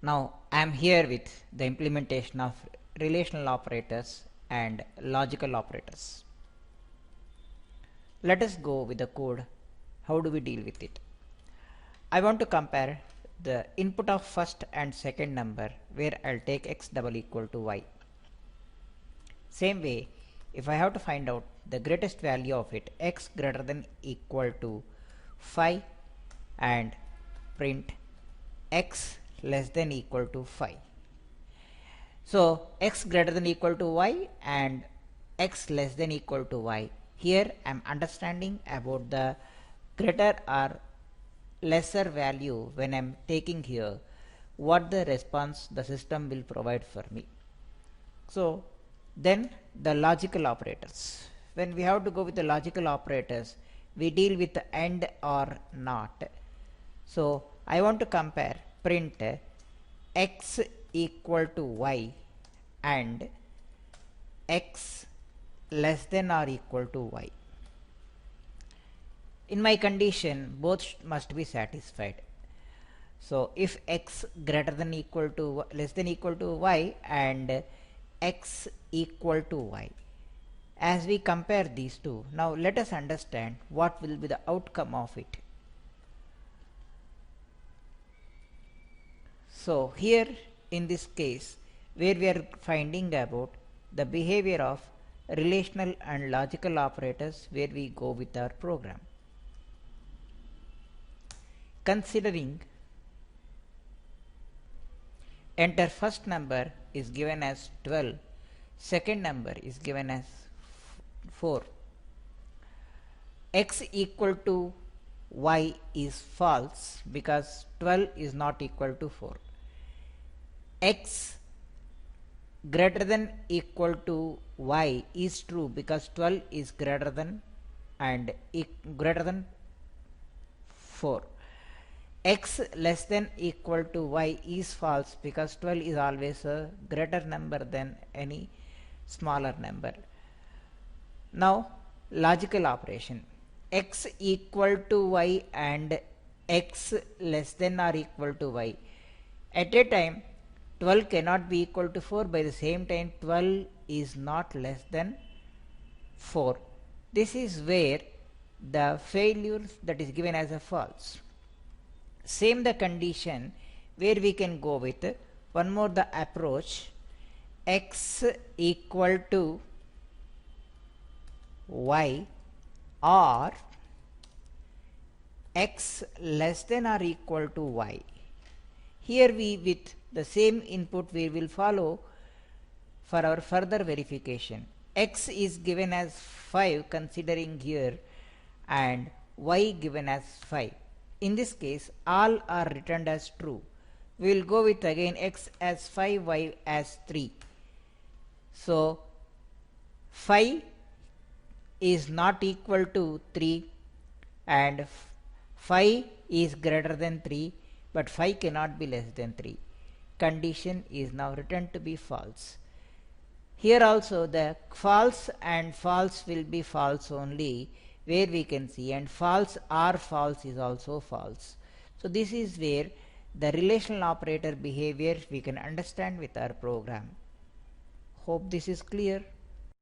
Now I am here with the implementation of relational operators and logical operators. Let us go with the code. How do we deal with it? I want to compare the input of first and second number where I'll take x double equal to y. Same way, if I have to find out the greatest value of it, x greater than equal to 5 and print x less than equal to 5. So x greater than equal to y and x less than equal to y. Here I am understanding about the greater or lesser value when I am taking here, what the response the system will provide for me. So then the logical operators. When we have to go with the logical operators, we deal with the and or not. So I want to compare print x equal to y and x less than or equal to y. In my condition, both must be satisfied. So if x greater than equal to less than equal to y and x equal to y, as we compare these two, now let us understand what will be the outcome of it. So here in this case, where we are finding about the behavior of relational and logical operators, where we go with our program. Considering enter first number is given as 12, second number is given as 4. X equal to y is false because 12 is not equal to 4. X greater than equal to y is true because 12 is greater than and greater than 4. X less than equal to y is false because 12 is always a greater number than any smaller number. Now logical operation, x equal to y and x less than or equal to y. At a time 12 cannot be equal to 4, by the same time 12 is not less than 4. This is where the failure that is given as a false. Same the condition where we can go with one more the approach, x equal to y or x less than or equal to y. Here we with the same input we will follow for our further verification. X is given as 5 considering here and y given as 5. In this case all are returned as true. We will go with again x as 5, y as 3. So 5 is not equal to 3 and 5 is greater than 3, but 5 cannot be less than 3. Condition is now returned to be false. Here also the false and false will be false only where we can see, and false or false is also false. So this is where the relational operator behavior we can understand with our program. Hope this is clear.